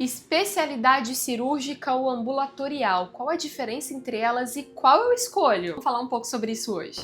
Especialidade cirúrgica ou ambulatorial? Qual a diferença entre elas e qual eu escolho? Vou falar um pouco sobre isso hoje.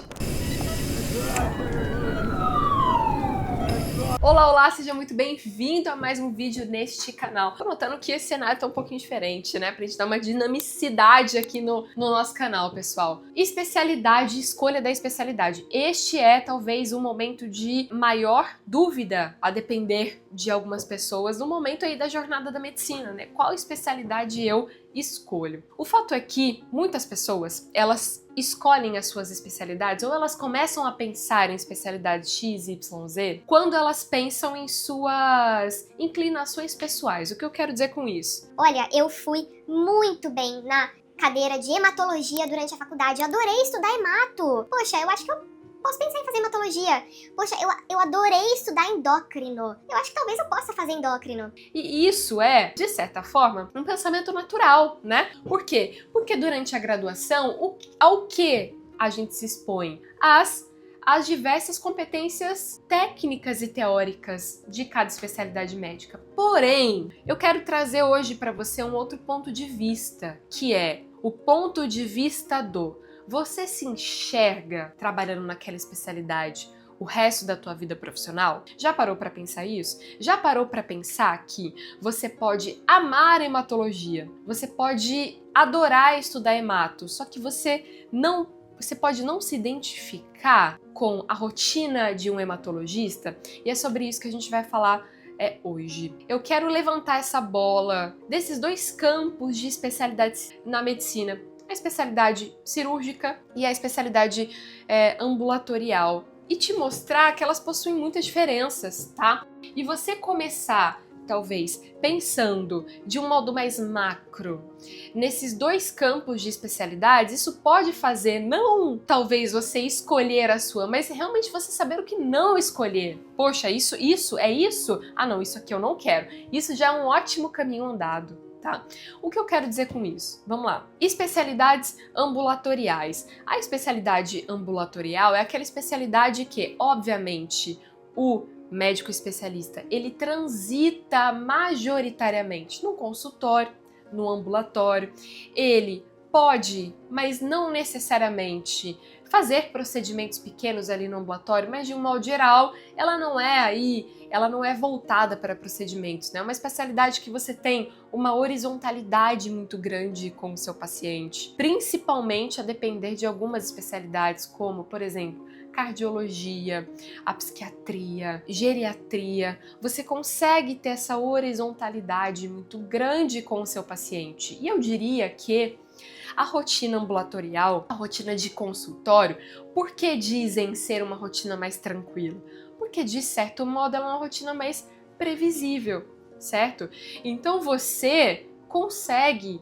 Olá, olá, seja muito bem-vindo a mais um vídeo neste canal. Tô notando que esse cenário tá um pouquinho diferente, né? Pra gente dar uma dinamicidade aqui no nosso canal, pessoal. Especialidade, escolha da especialidade. Este é talvez um momento de maior dúvida, a depender de algumas pessoas, no momento aí da jornada da medicina, né? Qual especialidade eu escolho? O fato é que muitas pessoas, elas escolhem as suas especialidades ou elas começam a pensar em especialidades X, Y, Z quando elas pensam em suas inclinações pessoais. O que eu quero dizer com isso? Olha, eu fui muito bem na cadeira de hematologia durante a faculdade. Eu adorei estudar hemato. Poxa, eu acho que eu posso pensar em fazer hematologia. Poxa, eu adorei estudar endócrino. Eu acho que talvez eu possa fazer endócrino. E isso é, de certa forma, um pensamento natural, né? Por quê? Porque durante a graduação, ao que a gente se expõe? As diversas competências técnicas e teóricas de cada especialidade médica. Porém, eu quero trazer hoje para você um outro ponto de vista, que é o ponto de vista do você se enxerga trabalhando naquela especialidade o resto da tua vida profissional? Já parou para pensar isso? Já parou para pensar que você pode amar hematologia, você pode adorar estudar hemato, só que você pode não se identificar com a rotina de um hematologista? E é sobre isso que a gente vai falar hoje. Eu quero levantar essa bola desses dois campos de especialidades na medicina, a especialidade cirúrgica e a especialidade ambulatorial, e te mostrar que elas possuem muitas diferenças, tá? E você começar, talvez, pensando de um modo mais macro nesses dois campos de especialidades, isso pode fazer não talvez você escolher a sua, mas realmente você saber o que não escolher. Poxa, isso é isso? Ah não, isso aqui eu não quero. Isso já é um ótimo caminho andado. Tá? O que eu quero dizer com isso? Vamos lá. Especialidades ambulatoriais. A especialidade ambulatorial é aquela especialidade que, obviamente, o médico especialista, ele transita majoritariamente no consultório, no ambulatório. Ele pode, mas não necessariamente, fazer procedimentos pequenos ali no ambulatório, mas de um modo geral, ela não é voltada para procedimentos, né? É uma especialidade que você tem uma horizontalidade muito grande com o seu paciente, principalmente a depender de algumas especialidades, como, por exemplo, cardiologia, a psiquiatria, geriatria. Você consegue ter essa horizontalidade muito grande com o seu paciente. E eu diria que a rotina ambulatorial, a rotina de consultório, por que dizem ser uma rotina mais tranquila? Porque, de certo modo, ela é uma rotina mais previsível, certo? Então você consegue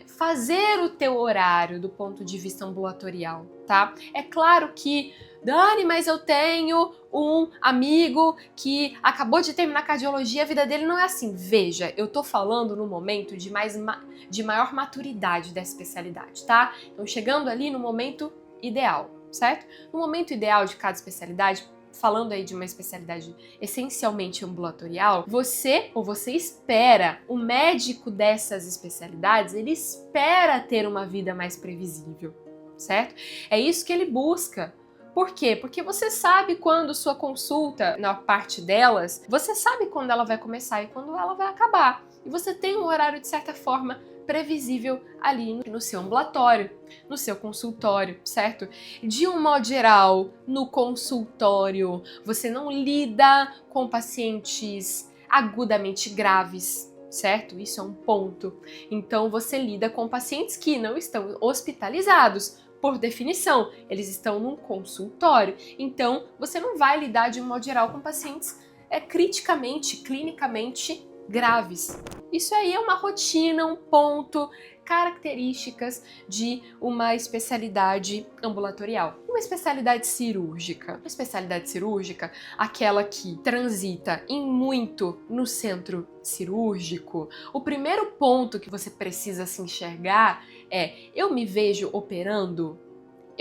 fazer o teu horário do ponto de vista ambulatorial, tá? É claro que, Dani, mas eu tenho um amigo que acabou de terminar cardiologia, a vida dele não é assim. Veja, eu tô falando no momento de maior maturidade dessa especialidade, tá? Então, chegando ali no momento ideal, certo? No momento ideal de cada especialidade, falando aí de uma especialidade essencialmente ambulatorial, você espera, o médico dessas especialidades, ele espera ter uma vida mais previsível, certo? É isso que ele busca. Por quê? Porque você sabe quando sua consulta, na parte delas, você sabe quando ela vai começar e quando ela vai acabar. E você tem um horário, de certa forma, previsível ali no seu ambulatório, no seu consultório, certo? De um modo geral, no consultório, você não lida com pacientes agudamente graves, certo? Isso é um ponto. Então você lida com pacientes que não estão hospitalizados. Por definição, eles estão num consultório. Então você não vai lidar de um modo geral com pacientes criticamente, clinicamente graves. Isso aí é uma rotina, um ponto, características de uma especialidade ambulatorial. Uma especialidade cirúrgica. Uma especialidade cirúrgica, aquela que transita muito no centro cirúrgico. O primeiro ponto que você precisa se enxergar é: eu me vejo operando?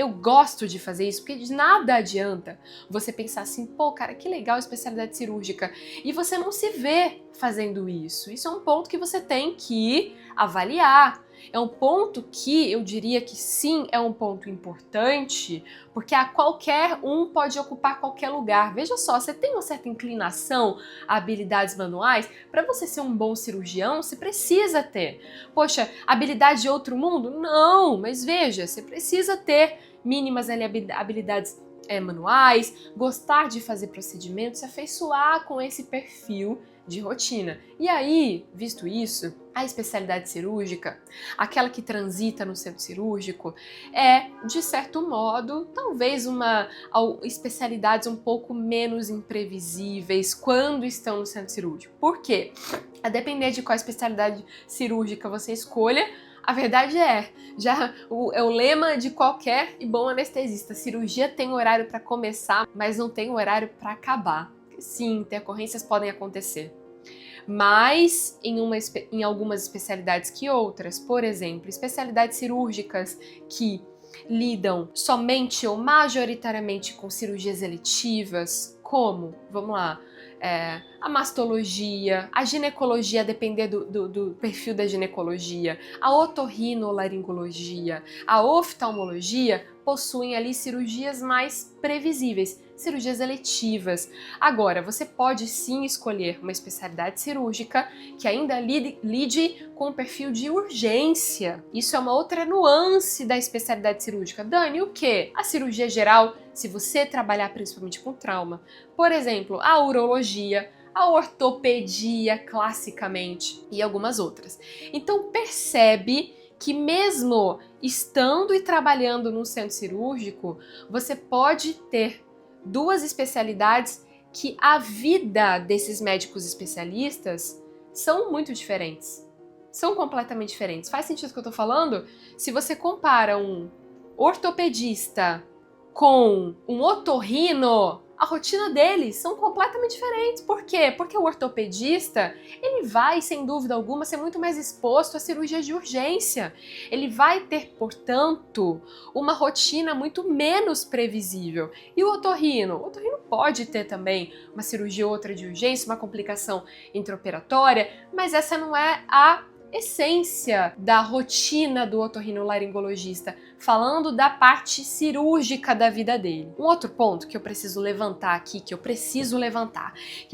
Eu gosto de fazer isso porque de nada adianta você pensar assim, pô, cara, que legal a especialidade cirúrgica, e você não se vê fazendo isso. Isso é um ponto que você tem que avaliar. É um ponto que eu diria que sim, é um ponto importante, porque a qualquer um pode ocupar qualquer lugar. Veja só, você tem uma certa inclinação a habilidades manuais. Para você ser um bom cirurgião, você precisa ter. Poxa, habilidade de outro mundo? Não, mas veja, você precisa ter mínimas habilidades manuais, gostar de fazer procedimentos, se afeiçoar com esse perfil de rotina. E aí, visto isso, a especialidade cirúrgica, aquela que transita no centro cirúrgico, é, de certo modo, talvez especialidades um pouco menos imprevisíveis quando estão no centro cirúrgico. Por quê? A depender de qual especialidade cirúrgica você escolha, a verdade é o lema de qualquer e bom anestesista: cirurgia tem horário para começar, mas não tem horário para acabar. Sim, intercorrências podem acontecer, mais em algumas especialidades que outras. Por exemplo, especialidades cirúrgicas que lidam somente ou majoritariamente com cirurgias eletivas, como, vamos lá, a mastologia, a ginecologia, a depender do perfil da ginecologia, a otorrinolaringologia, a oftalmologia, possuem ali cirurgias mais previsíveis, cirurgias eletivas. Agora, você pode sim escolher uma especialidade cirúrgica que ainda lide com o perfil de urgência. Isso é uma outra nuance da especialidade cirúrgica. Dani, o quê? A cirurgia geral, se você trabalhar principalmente com trauma. Por exemplo, a urologia, a ortopedia, classicamente, e algumas outras. Então, percebe que mesmo estando e trabalhando no centro cirúrgico, você pode ter duas especialidades que a vida desses médicos especialistas são muito diferentes. São completamente diferentes. Faz sentido o que eu tô falando? Se você compara um ortopedista com um otorrino, a rotina deles são completamente diferentes. Por quê? Porque o ortopedista, ele vai, sem dúvida alguma, ser muito mais exposto a cirurgias de urgência. Ele vai ter, portanto, uma rotina muito menos previsível. E o otorrino? O otorrino pode ter também uma cirurgia ou outra de urgência, uma complicação intraoperatória, mas essa não é a essência da rotina do otorrinolaringologista, falando da parte cirúrgica da vida dele. Um outro ponto que eu preciso levantar aqui, que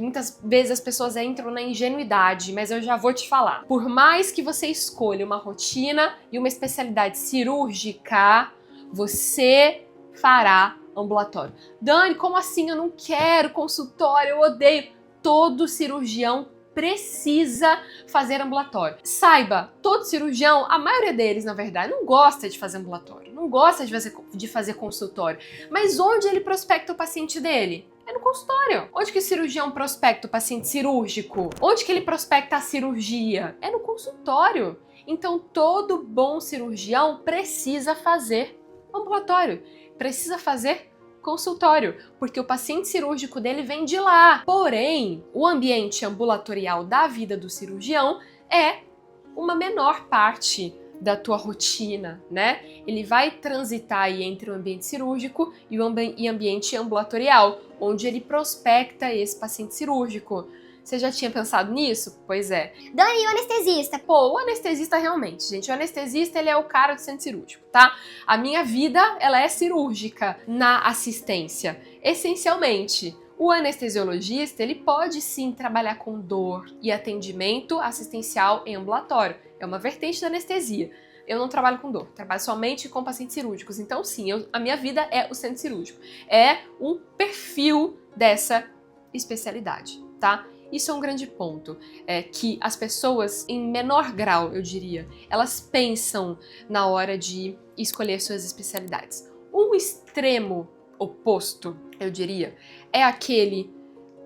muitas vezes as pessoas entram na ingenuidade, mas eu já vou te falar. Por mais que você escolha uma rotina e uma especialidade cirúrgica, você fará ambulatório. Dani, como assim? Eu não quero consultório, eu odeio. Todo cirurgião precisa fazer ambulatório. Saiba, todo cirurgião, a maioria deles, na verdade, não gosta de fazer ambulatório, não gosta de fazer consultório. Mas onde ele prospecta o paciente dele? É no consultório. Onde que o cirurgião prospecta o paciente cirúrgico? Onde que ele prospecta a cirurgia? É no consultório. Então, todo bom cirurgião precisa fazer ambulatório, precisa fazer consultório, porque o paciente cirúrgico dele vem de lá. Porém, o ambiente ambulatorial da vida do cirurgião é uma menor parte da tua rotina, né? Ele vai transitar aí entre o ambiente cirúrgico e o ambiente ambulatorial, onde ele prospecta esse paciente cirúrgico. Você já tinha pensado nisso? Pois é. Dani, e o anestesista? Pô, o anestesista realmente, gente, o anestesista ele é o cara do centro cirúrgico, tá? A minha vida, ela é cirúrgica na assistência, essencialmente. O anestesiologista, ele pode sim trabalhar com dor e atendimento assistencial em ambulatório. É uma vertente da anestesia. Eu não trabalho com dor, trabalho somente com pacientes cirúrgicos. Então sim, a minha vida é o centro cirúrgico. É um perfil dessa especialidade, tá? Isso é um grande ponto, que as pessoas, em menor grau, eu diria, elas pensam na hora de escolher suas especialidades. Um extremo oposto, eu diria, é aquele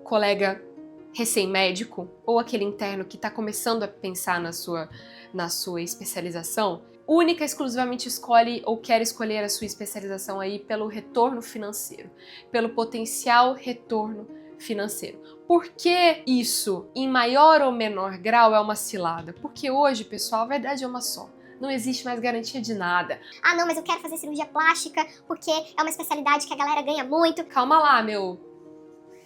colega recém-médico ou aquele interno que está começando a pensar na sua especialização, única e exclusivamente escolhe ou quer escolher a sua especialização aí pelo retorno financeiro, pelo potencial retorno financeiro. Por que isso, em maior ou menor grau, é uma cilada? Porque hoje, pessoal, a verdade é uma só. não existe mais garantia de nada. Ah, não, mas eu quero fazer cirurgia plástica porque é uma especialidade que a galera ganha muito. Calma lá, meu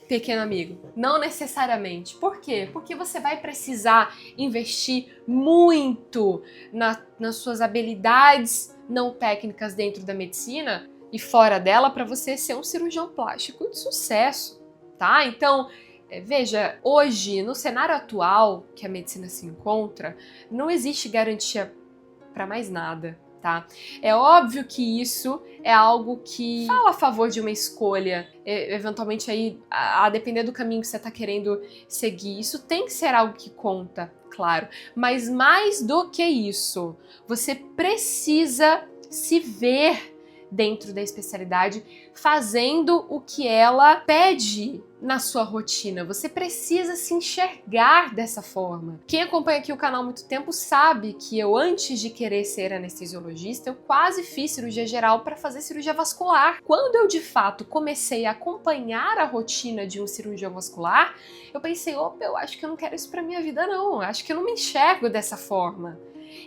pequeno amigo. Não necessariamente. Por quê? Porque você vai precisar investir muito nas suas habilidades não técnicas dentro da medicina e fora dela para você ser um cirurgião plástico de sucesso, tá? Então, veja, hoje, no cenário atual que a medicina se encontra, não existe garantia para mais nada, tá? É óbvio que isso é algo que fala a favor de uma escolha, eventualmente aí, a depender do caminho que você tá querendo seguir. Isso tem que ser algo que conta, claro. Mas mais do que isso, você precisa se ver dentro da especialidade, fazendo o que ela pede na sua rotina. Você precisa se enxergar dessa forma. Quem acompanha aqui o canal há muito tempo sabe que eu, antes de querer ser anestesiologista, eu quase fiz cirurgia geral para fazer cirurgia vascular. Quando eu, de fato, comecei a acompanhar a rotina de um cirurgião vascular, eu pensei, opa, eu acho que eu não quero isso para minha vida não, eu acho que eu não me enxergo dessa forma.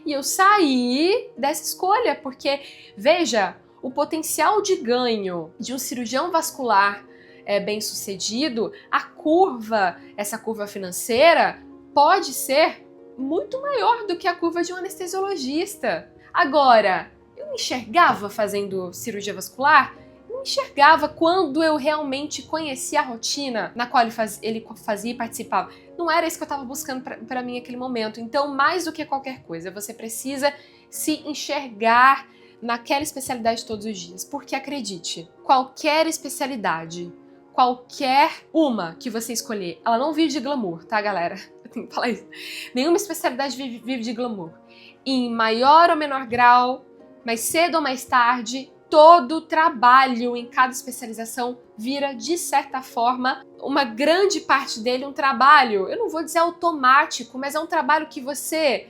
E eu saí dessa escolha, porque, veja, o potencial de ganho de um cirurgião vascular bem-sucedido, essa curva financeira, pode ser muito maior do que a curva de um anestesiologista. Agora, eu me enxergava fazendo cirurgia vascular? Não enxergava quando eu realmente conhecia a rotina na qual ele fazia e participava. Não era isso que eu estava buscando para mim naquele momento. Então, mais do que qualquer coisa, você precisa se enxergar naquela especialidade todos os dias. Porque acredite, qualquer especialidade, qualquer uma que você escolher, ela não vive de glamour, tá, galera? Eu tenho que falar isso. Nenhuma especialidade vive de glamour. Em maior ou menor grau, mais cedo ou mais tarde, todo trabalho em cada especialização vira, de certa forma, uma grande parte dele um trabalho, eu não vou dizer automático, mas é um trabalho que você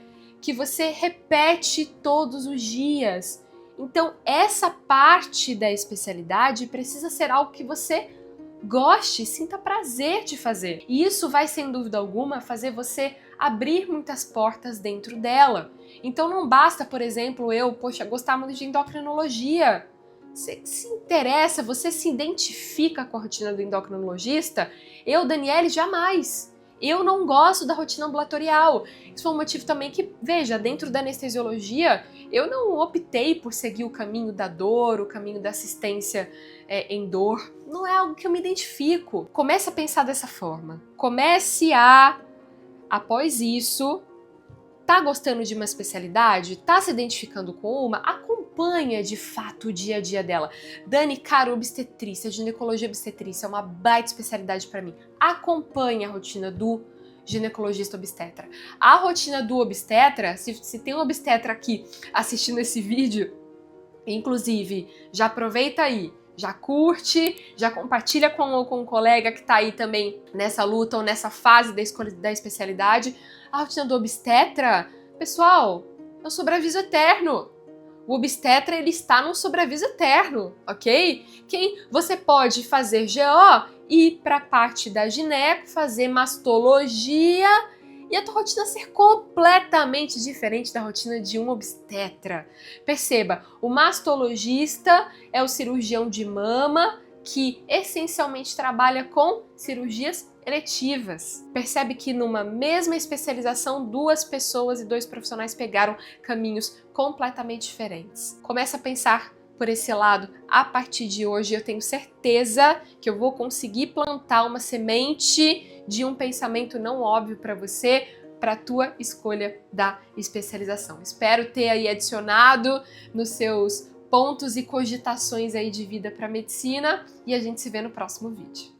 repete todos os dias. Então, essa parte da especialidade precisa ser algo que você goste, sinta prazer de fazer. E isso vai, sem dúvida alguma, fazer você abrir muitas portas dentro dela. Então não basta, por exemplo, gostar muito de endocrinologia. Você se interessa, você se identifica com a rotina do endocrinologista? Eu, Daniele, jamais. Eu não gosto da rotina ambulatorial. Isso foi um motivo também que, veja, dentro da anestesiologia, eu não optei por seguir o caminho da dor, o caminho da assistência em dor. Não é algo que eu me identifico. Comece a pensar dessa forma. Comece após isso, tá gostando de uma especialidade? Tá se identificando com uma? Acompanha de fato o dia a dia dela. Dani, cara, obstetrícia, ginecologia obstetrícia é uma baita especialidade para mim. Acompanhe a rotina do ginecologista obstetra. A rotina do obstetra, se tem um obstetra aqui assistindo esse vídeo, inclusive, já aproveita aí, já curte, já compartilha com um colega que tá aí também nessa luta ou nessa fase da escolha da especialidade. A rotina do obstetra, pessoal, é um sobreaviso eterno. O obstetra, ele está num sobreaviso eterno, ok? Você pode fazer GO e ir para a parte da gineco, fazer mastologia e a tua rotina ser completamente diferente da rotina de um obstetra. Perceba, o mastologista é o cirurgião de mama que essencialmente trabalha com cirurgias eletivas. Percebe que numa mesma especialização, duas pessoas e dois profissionais pegaram caminhos completamente diferentes. Começa a pensar por esse lado a partir de hoje. Eu tenho certeza que eu vou conseguir plantar uma semente de um pensamento não óbvio para você, para a tua escolha da especialização. Espero ter aí adicionado nos seus pontos e cogitações aí de vida para medicina e a gente se vê no próximo vídeo.